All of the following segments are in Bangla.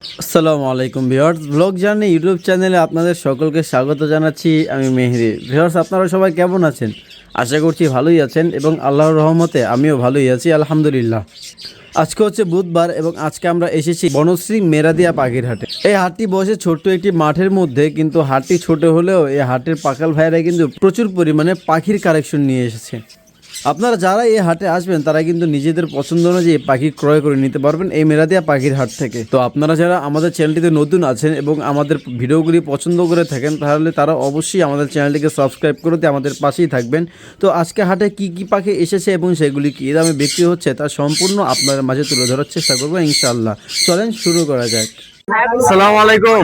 আসসালামু আলাইকুম ভিউয়ার্স, ব্লগ জার্নি ইউটিউব চ্যানেলে আপনাদের সকলকে স্বাগত জানাচ্ছি। আমি মেহেদি। ভিউয়ার্স, আপনারা সবাই কেমন আছেন? আশা করছি ভালোই আছেন এবং আল্লাহর রহমতে আমিও ভালোই আছি, আলহামদুলিল্লাহ। আজকে হচ্ছে বুধবার এবং আজকে আমরা এসেছি বনশ্রী মেরাদিয়া পাখির হাটে। এই হাটটি বসে ছোট্ট একটি মাঠের মধ্যে, কিন্তু হাটটি ছোট হলেও এই হাটের পাকাল ভাইরা কিন্তু প্রচুর পরিমাণে পাখির কালেকশন নিয়ে এসেছে। আপনারা যারা এই হাটে আসবেন তারা কিন্তু নিজেদের পছন্দ অনুযায়ী পাখি ক্রয় করে নিতে পারবেন এই মেরাদিয়া পাখির হাট থেকে। তো আপনারা যারা আমাদের চ্যানেলটিতে নতুন আছেন এবং আমাদের ভিডিওগুলি পছন্দ করে থাকেন, তাহলে তারা অবশ্যই আমাদের চ্যানেলটিকে সাবস্ক্রাইব করতে আমাদের পাশেই থাকবেন। তো আজকে হাটে কি কি পাখি এসেছে এবং সেগুলি কী দামে বিক্রি হচ্ছে তা সম্পূর্ণ আপনাদের মাঝে তুলে ধরার চেষ্টা করবো ইনশাআল্লাহ। চলেন শুরু করা যাক। আসসালামু আলাইকুম।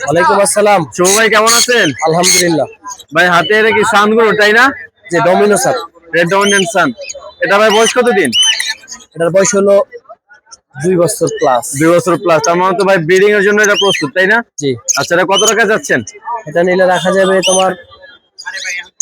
ওয়ালাইকুম আসসালাম। শুভ ভাই, কেমন আছেন? আলহামদুলিল্লাহ। ভাই হাতে এটা কি সানগুলো, তাই না? যে ডমিনো স্যার, রেড ডমিনেন্ট সান। এটা ভাই বয়স কতদিন? এটার বয়স হলো 2 বছর প্লাস। 2 বছর প্লাস। তার মানে তো ভাই ব্রিডিং এর জন্য এটা প্রস্তুত, তাই না? জি। আচ্ছা, এটা কত টাকা যাচ্ছেন? এটা নিলে রাখা যাবে তোমার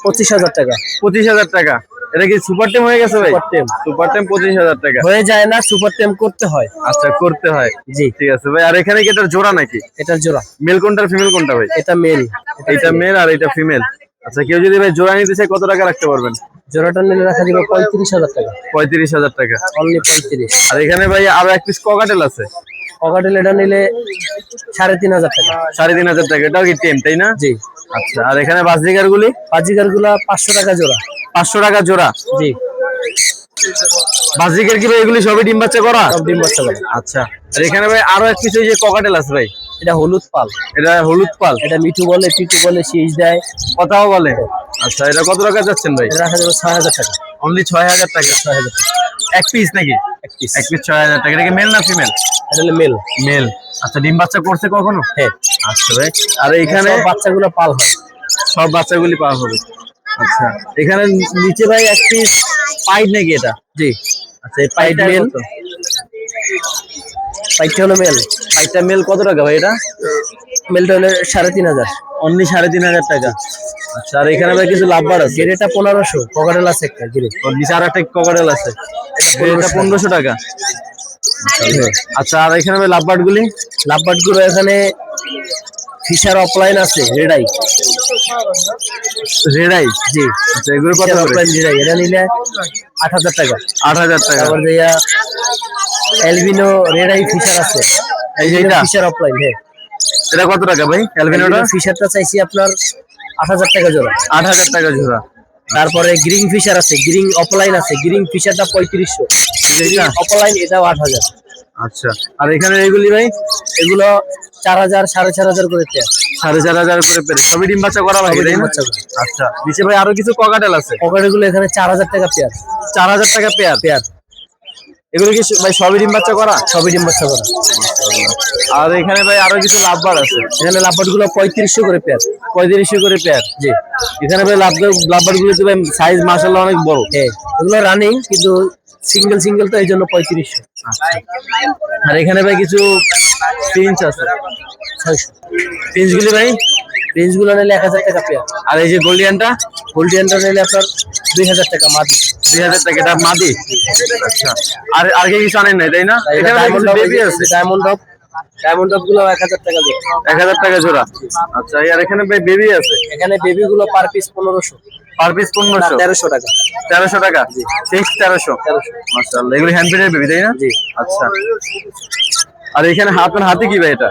25,000 টাকা। 25,000 টাকা। এটা কি সুপার টেম হয়ে গেছে ভাই? সুপার টেম। সুপার টেম 25,000 টাকা। হয়ে যায় না, সুপার টেম করতে হয়। আচ্ছা, করতে হয়। জি। ঠিক আছে ভাই। আর এখানে কি এটার জোড়া নাকি? এটার জোড়া। মেল কোনটা ফিমেল কোনটা ভাই? এটা মেল। এটা মেল আর এটা ফিমেল। আচ্ছা, কেউ যদি ভাই জোড়া নিতে চায় কত টাকা রাখতে পারবেন? জোড়াটা নিলে রাখা যাবে 35,000 টাকা। 35,000 টাকা। অনলি 35। আর এখানে ভাই আরো এক পিস ককাটেল আছে। ককাটেল এটা নিলে 3,500 টাকা। 3,500 টাকা। এটাও কি টেম, তাই না? জি। আচ্ছা, আর এখানে বাজিকার গুলি? বাজিকার গুলা 500 টাকা জোড়া। 500 টাকা জোড়া। জি। বাজিকার কি ভাই এগুলি সবই ডিম বাচ্চা করা? সব ডিম বাচ্চা করে। আচ্ছা, আর এখানে ভাই আরো এক পিস ওই যে ককাটেল আছে ভাই। এটা হলুদ পাল। এটা হলুদ পাল। এটা মিঠু বলে, পিটু বলে, শীষ দেয়, কথাও বলে। আচ্ছা, এটা কত টাকা যাচ্ছেন ভাই? এটা রাখা যাবে 6,000 টাকা। অনলি 6,000 টাকা। 6,000 টাকা এক পিস নাকি? এক পিস। এক পিস 6,000 টাকা। এটা কি মেল না ফিমেল? এটা হলো মেল। মেল। আচ্ছা, ডিম বাচ্চা করছে কখনো? হ্যাঁ। আচ্ছা ভাই। আর এখানে সব বাচ্চাগুলো পাল হয়। সব বাচ্চাগুলি পাওয়া হবে। আচ্ছা, এখানে নিচে ভাই এক পিস পাইড নাকি এটা? জি। আচ্ছা, এই পাইড মেল। পাইটটা হলো মেল। পাইডটা মেল কত টাকা ভাই এটা? মেলটা হলো 3,500। অনলি 3,500 টাকা। আচ্ছা, আর এখানে ভাই কিছু লাভবার আছে। গেরেটা 1500। ককাটেল আছে একটা গেরে। ওর নিচে আর একটা ককাটেল আছে। এটা 1500 টাকা। আচ্ছা, আর এখানে ভাই লাভবার্ড গুলি? লাভবার্ড গুলো এখানে ফিশার অফলাইন আছে, রেডাই। রেডাই? জি। আচ্ছা, এগুলো কত করে? Offline red-eye. এটা নিলে 8,000 টাকা। 8,000 টাকা। তারপর দিয়া এলবিনো রেডাই ফিশার আছে। এই যে এটা ফিশার অফলাইন। হ্যাঁ। এটা কত টাকা ভাই অ্যালবিনোটা? ফিশারটা চাইছি আপনার 8,000 টাকা জোড়া। 8,000 টাকা জোড়া। তারপরে গ্রিং ফিশার আছে, গ্রিং অফলাইন আছে। গ্রিং ফিশারটা 3500। এটা অফলাইন এটাও 8,000। আচ্ছা, আর এখানে এইগুলি ভাই? এগুলো 4,000 4,500 করে পেয়ার। 4,500 করে পেরে সবই ডিম বাচ্চা করা লাগে, তাই না? আচ্ছা, নিচে ভাই আরো কিছু ককাটেল আছে। পকেটে গুলো এখানে 4,000 টাকা পেয়ার। 4,000 টাকা পেয়ার। পেয়ার। এগুলো কি ভাই সবই ডিম বাচ্চা করা? সবই ডিম বাচ্চা করা। আর এখানে ভাই আরো কিছু লাভবার আছে। এখানে লাভবার্ড গুলো 3500 করে পেয়ার। 3500 করে পেয়ার। জি। এখানে ভাই লাভবার গুলো তো ভাই সাইজ মাশাআল্লাহ অনেক বড়। হ্যাঁ, এগুলো রানিং, কিন্তু সিঙ্গেল সিঙ্গেল তো এই জন্য 3500। আর এখানে ভাই কিছু প্রিন্স আছে। 600। প্রিন্স গুলি ভাই? রেঞ্জ গুলো নিলে 1,000 টাকা পেয়ার। আর এই যে গোল্ডিয়ানটা? গোল্ডিয়ানটা নিলে আপনার 2,000 টাকা মাদি। 2,000 টাকা। এটা মাদি। আচ্ছা, আর আর কিছু আনেন নাই, তাই না? এখানে ডায়মন্ড বেবি আছে। ডায়মন্ড ডব গুলো 1,000 টাকা জোড়া। 1,000 টাকা জোড়া। আচ্ছা, আর এখানে ভাই বেবি আছে। এখানে বেবি গুলো পার পিস 1500। Per piece 1500? 1300 টাকা। 1300 টাকা। ফিক্স 1300। মাশাআল্লাহ, এগুলো হ্যান্ড ফিডের বেবি, তাই না? জি। আচ্ছা, আর এখানে হাতে কি ভাই এটা?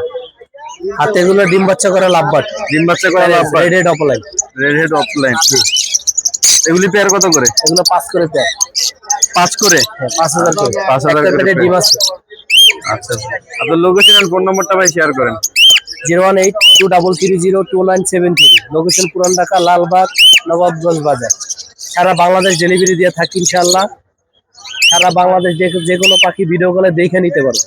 হাতে গুলো ডিম বাচ্চা করা লাভবার্ড। ডিম বাচ্চা করা lovebird. Red head opaline. Red head opaline. জি। এগুলি পেয়ার কত করে? এগুলো 5 করে পেয়ার। 5 করে? হ্যাঁ, 5,000 করে। 5,000 একটা করে পেটে ডিম আছে। আচ্ছা, আপনার লোকেশন আর ফোন নম্বরটা ভাই শেয়ার করেন। 01823302973। লোকেশন পুরান ঢাকা, লালবাগ, নবাবগঞ্জ বাজার। সারা বাংলাদেশ ডেলিভারি দিয়ে থাকি ইনশাআল্লাহ। সারা বাংলাদেশ যে কোনো পাখি ভিডিও কলে দেখে নিতে পারবে,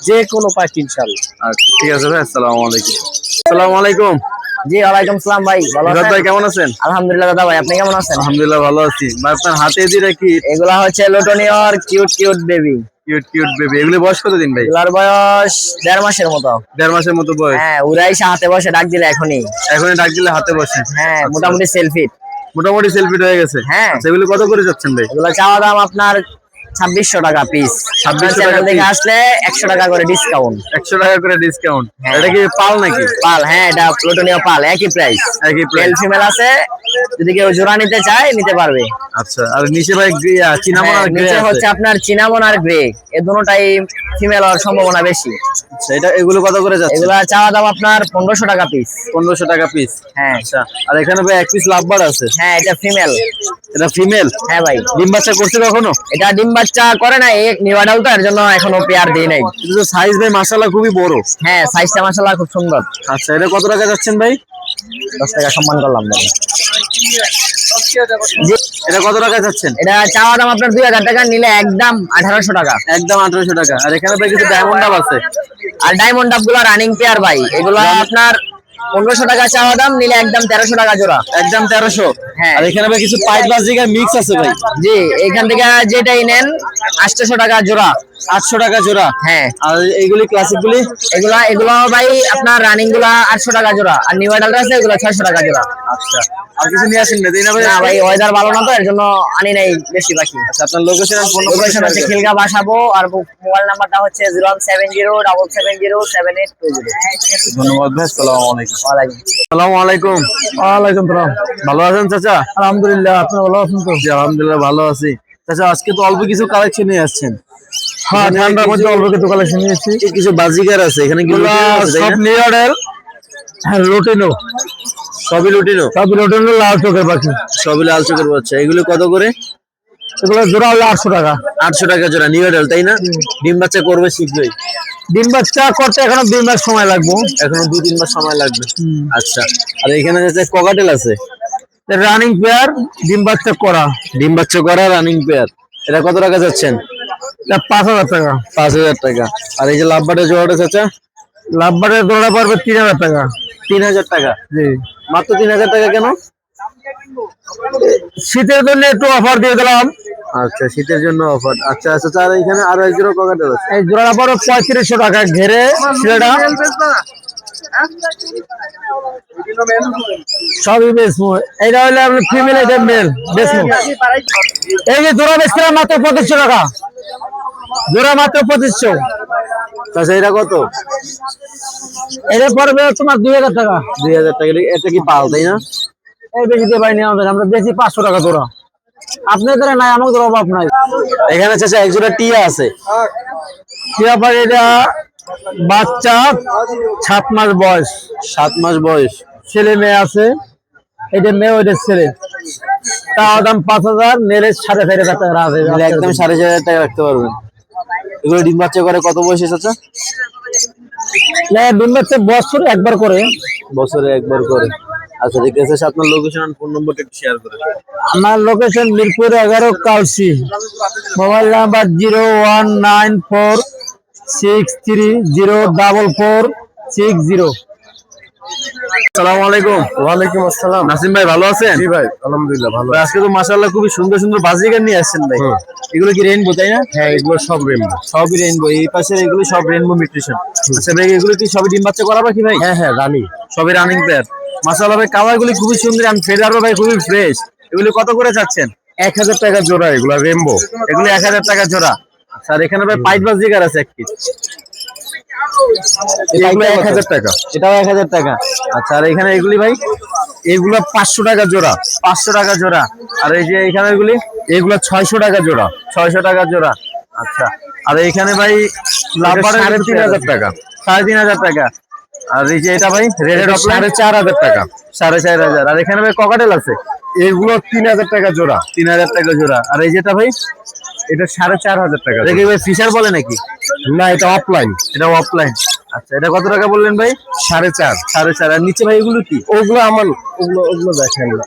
যে কোনো পাখি ইনশাআল্লাহ। আচ্ছা, ঠিক আছে ভাই। আসসালামু আলাইকুম। আসসালামু আলাইকুম। জি, ওয়ালাইকুম সালাম ভাই। ভালো মুরাদ আছেন? ভাই কেমন আছেন? আলহামদুলিল্লাহ দাদা ভাই, আপনি কেমন আছেন? আলহামদুলিল্লাহ ভালো আছি ভাই। আপনার হাতে দিয়ে কি? এগুলা হচ্ছে লোটনিয়র cute cute baby. Cute cute baby. এগুলি বয়স কতদিন ভাই? এগুলার বয়স 1.5 মাসের মতো। 1.5 মাসের মতো বয়স। হ্যাঁ, উড়াই হাতে বসে ডাক দিলে এখনই। এখনই ডাক দিলে হাতে বসে? হ্যাঁ, মোটামুটি সেলফি। মোটামুটি সেলফিট হয়ে গেছে। হ্যাঁ। আচ্ছা, এগুলি কত করে যাচ্ছেন ভাই? এগুলো চাওয়া দাম আপনার 2600 টাকা পিস। 2600 চ্যানেল টাকা থেকে piece। আসলে 100 টাকা করে ডিসকাউন্ট। 100 টাকা করে ডিসকাউন্ট। হ্যাঁ। এটা কি পাল নাকি? পাল, হ্যাঁ এটা প্লুটোনিয়া পাল, একই প্রাইস। একই মেল প্রাইস। ফিমেল আছে, যদি কেউ জোড়া নিতে চায় নিতে পারবে। আচ্ছা, আর নিচে ভাই চিনামন হ্যাঁ, আর গ্রে নিচে আছে। হচ্ছে আপনার চিনামন আর গ্রে, এই দুটোটাই ফিমেল হওয়ার সম্ভাবনা বেশি। আচ্ছা, এগুলো কত করে যাচ্ছে? এগুলা চাওয়া দাম আপনার 1500 টাকা পিস। 1500 টাকা পিস। হ্যাঁ আচ্ছা, আর এখানে ভাই এক পিস লাভবার্ড আছে। হ্যাঁ, এটা ফিমেল। এটা ফিমেল? হ্যাঁ ভাই। ডিম বাচ্চা করছে কখনো? এটা ডিম বাচ্চা করে না, এই নিউডাল তো, এর জন্য এখনো পেয়ার দেই নাই। এটা তো সাইজ ভাই মাশাআল্লাহ খুবই বড়। হ্যাঁ, সাইজটা মাশাআল্লাহ খুব সুন্দর। আচ্ছা, এটা কত টাকা যাচ্ছেন ভাই? 10 টাকা সম্মান করলাম ভাই। এটা কত টাকা যাচ্ছেন? এটা চাওয়া দাম আপনার 2000 টাকা, নিলে একদম 1800 টাকা। একদম 1800 টাকা। আর এখানে ভাই কিছু ডায়মন্ড ডাব আছে। আর ডায়মন্ড ডাব গুলো রানিং পেয়ার ভাই, এগুলো আপনার 1500 টাকা চাওয়া দাম, নিলে একদম 1300 টাকা জোড়া। একদম 1300। হ্যাঁ। আর এখানে ভাই কিছু পাইট বাজিকার মিক্স আছে ভাই। জি, এখান থেকে যেটাই নেন 800 টাকা জোড়া। 800 টাকা জোড়া। হ্যাঁ। আর এইগুলি ক্লাসিক গুলি? এগুলো ভাই আপনার রানিং গুলা 800 টাকা জোড়া, আর নিউ অ্যাডাল্ট আছে এগুলো 600 টাকা জোড়া। আচ্ছা, আর কিছু নিয়ে আসেন না তাই না ভাই? না ভাই, ওয়েদার ভালো না তো, এর জন্য আনি নাই বেশি বাকি। আচ্ছা, আপনার লোকেশন আর ফোন লোকেশন হচ্ছে নাম্বার? খিলগা বাসাবো, আর মোবাইল নাম্বারটা হচ্ছে 0170770780। ধন্যবাদ ভাই। আসসালামু আলাইকুম। ওয়ালাইকুম। আসসালামু আলাইকুম। ওয়ালাইকুম সালাম। ভালো আছেন চাচা? আলহামদুলিল্লাহ, আপনি ভালো আছেন তো? জি আলহামদুলিল্লাহ ভালো আছি। চাচা আজকে তো অল্প কিছু কালেকশন নিয়ে আসছেন। হ্যাঁ, এখানে ঠান্ডার মধ্যে কিছু- অল্প কিছু কালেকশন নিয়েছি। কিছু বাজিকার আছে এখানে কি? এগুলা লুটিনো আছে, তাই সব না? New order. হ্যাঁ, লুটিনো। সবই লুটিনো? সব লুটিনো, লাল চোখের পাখি। সবই লাল চোখের বাচ্চা। এগুলো কত করে? এগুলো জোড়া হলো 800 টাকা। 800 টাকা জোড়া। নিউ এডাল তাই না? ডিম বাচ্চা করবে শীঘ্রই? ডিম বাচ্চা করতে এখনো 2 মাস সময় লাগবে। এখনো 2-3 মাস সময় লাগবে। আচ্ছা, আর এখানে যে ককাটেল আছে, রানিং পেয়ার, ডিম বাচ্চা করা। ডিম বাচ্চা করা রানিং পেয়ার। এটা কত টাকা যাচ্ছেন? এটা 5000 টাকা। 5000 টাকা। আর এই যে লাভবার্ডের জোড়াটা চাচা? লাভবারের দৌড়া পারবে 3000 টাকা। 3000 টাকা। জি। মাত্র 3000 টাকা কেন? শীতের জন্য একটু অফার দিয়ে দিলাম। আচ্ছা, শীতের জন্য অফার। আচ্ছা আচ্ছা, আর এখানে আরো এক জোড়া ককাটেল আছে। এই জোড়া পড়বে 3500 টাকা ঘেরে সেটা সবই বেচবো। এইটা হলে আপনি ফিমেল, এটা মেল বেচবো। এই যে জোড়া বেচছিলাম মাত্র 2500 টাকা। জোড়া মাত্র 2500। আচ্ছা, এটা কত? এটা পড়বে তোমার 2000 টাকা। 2000 টাকা। এটা কি পাল তাই না? এই বেশি দিয়ে পাইনি আমাদের, আমরা বেশি 500 টাকা জোড়া। আপনাদের নাই, আমার জোড়া অভাব নাই। এখানে চাচা এক জোড়া টিয়া আছে। টিয়া পাখি এটা বাচ্চা, 7 মাস বয়স, 7 মাস বয়স। ছেলে মেয়ে আছে। এটা মেয়ে, ওইটা ছেলে। তার দাম 5000, নেলে 4500 টাকা আছে। তাহলে একদম 4500 টাকা রাখতে পারবেন। এগুলো ডিম বাচ্চা করে কত বয়সে চাচা? ডিম বাচ্চা বছরে একবার করে। বছরে একবার করে। আচ্ছা ঠিক আছে, আপনার লোকেশন আর ফোন নম্বরটা একটু শেয়ার করে দেন। আমার location Mirpur 11 Kalshi. Mobile number 01946304460। আসসালামু আলাইকুম। ওয়ালাইকুম আসসালাম। নাসিম ভাই ভালো আছেন? জি ভাই, আলহামদুলিল্লাহ ভালো। ভাই, আজকে তো মাশাআল্লাহ খুবই সুন্দর সুন্দর বাজিকার নিয়ে আসছেন ভাই। এগুলো কি রেইনবো তাই না? হ্যাঁ, এগুলো সব রেমবো। সবই রেইনবো। এই পাশের এগুলো সব রেইনবো মিউটেশন। আচ্ছা ভাই, এগুলো কি সবই ডিম বাচ্চা করাবা কি ভাই? হ্যাঁ হ্যাঁ, রানি। সবই রানিং পেয়ার। মাশাআল্লাহ ভাই, কালার গুলি খুবই সুন্দর। আর ফেদারও ভাই খুবই ফ্রেশ। এগুলো কত করে চাচ্ছেন? 1000 টাকা জোড়া এগুলো রেমবো। এগুলো 1000 টাকা জোড়া। আচ্ছা, আর এখানে ভাই পাইট বাজিকার আছে এক পিস। এগুলো 1000 টাকা। এটাও 1000 টাকা। আচ্ছা, আর এখানে এগুলি ভাই? এগুলো 500 টাকা জোড়া। 500 টাকা জোড়া। আর এই যে এখানে এগুলি? এগুলো 600 টাকা জোড়া। 600 টাকা জোড়া। আচ্ছা, আর এইখানে ভাই লাভবারের লাভবারের 3500 টাকা। 3500 টাকা। আর এই যে এটা ভাই রেডেড অফ 4500 টাকা। 4500। আর এখানে ভাই ককাটেল আছে। এগুলো 3000 টাকা জোড়া। 3000 টাকা জোড়া। আর এই যেটা ভাই? এটা 4500 টাকা। এটা কি ভাই ফিশার বলে নাকি? না, এটা অফলাইন। এটা অফলাইন। আচ্ছা, এটা কত টাকা বললেন ভাই? 4.5। 4.5। আর নিচে ভাই এগুলো কি? ওগুলো আমার, ওগুলো দেখেন না।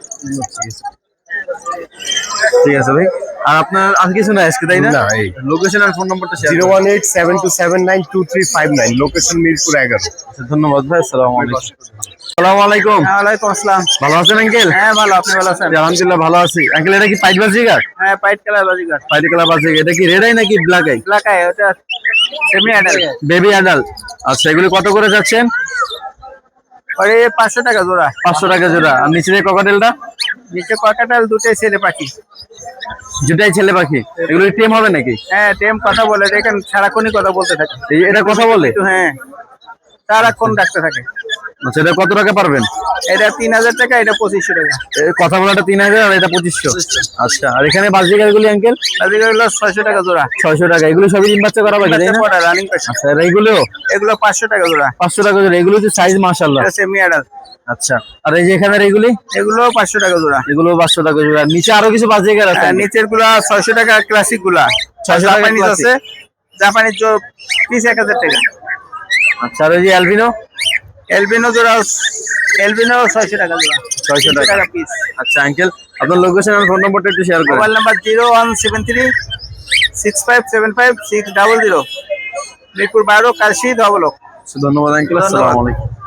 ঠিক আছে ভাই। আর আপনার আর কিছু না আজকে তাই না? না, এই লোকেশন আর ফোন নম্বরটা শেয়ার করুন। 01872792359, লোকেশন মিরপুর 11। আচ্ছা, ধন্যবাদ ভাই। আসসালামু আলাইকুম। আসসালামু আলাইকুম। ওয়ালাইকুম আসসালাম। ভালো আছেন আঙ্কেল? হ্যাঁ ভালো, আপনি ভালো আছেন? জি, আলহামদুলিল্লাহ ভালো আছি। আঙ্কেল, এটা কি পাইট বাজিকার? হ্যাঁ, পাইট কালার বাজিকার। পাইট কালার বাজিকার। এটা কি রেড আই নাকি ব্ল্যাক আই? ব্ল্যাক আই, ওটা সেমি অ্যাডাল্ট। Baby adult. আচ্ছা, এগুলি কত করে যাচ্ছেন? ওরে 500 টাকা জোড়া। 500 টাকা জোড়া। আর নিচে যে ককাটেলটা? নিচে ককাটাল, দুটোই ছেলে পাখি। দুটাই ছেলে পাখি, এগুলো টেম হবে নাকি? হ্যাঁ, টেম কথা বলে, দেখেন সারাক্ষণই কথা বলতে থাকে। এটা কথা বলে? হ্যাঁ, সারাক্ষণ ডাকতে থাকে। আচ্ছা, এটা কত টাকা পারবেন? এটা 3000 টাকা, এটা 2500 টাকা। কথা বলাটা 3000 আর এটা 2500। আচ্ছা, আর এখানে বাজিকারগুলি আঙ্কেল? বাজিকারগুলো 600 টাকা জোড়া। 600 টাকা। এগুলো সবই ডিম বাচ্চা করা পাখি, তাই না? রানিং পাখি। আচ্ছা, আর এগুলো? এগুলো 500 টাকা জোড়া। 500 টাকা জোড়া। এগুলো তো সাইজ মাশাআল্লাহ। এটা সেমি অ্যাডাল্ট। আচ্ছা, আর এই যে এখানে এগুলি? এগুলো 500 টাকা জোড়া। এগুলো 500 টাকা জোড়া। নিচে আরো কিছু বাজিকার আছে? নিচের গুলা 600 টাকা, ক্লাসিক গুলা 600 টাকা জাপানিজ classic। আছে, জাপানিজ পিস 1000 টাকা। আচ্ছা, আর এই যে অ্যালবিনো? এলবিনো জোড়া, এলবিনো 600 টাকা জোড়া। 600 টাকা পিস। আচ্ছা আঙ্কেল, আপনার লোকেশন আর ফোন নম্বরটা একটু শেয়ার করুন। মোবাইল নাম্বার 0173 6575 600, মিরপুর 12, কালশি, ধবলক। ধন্যবাদ আঙ্কেল, আসসালামু আলাইকুম।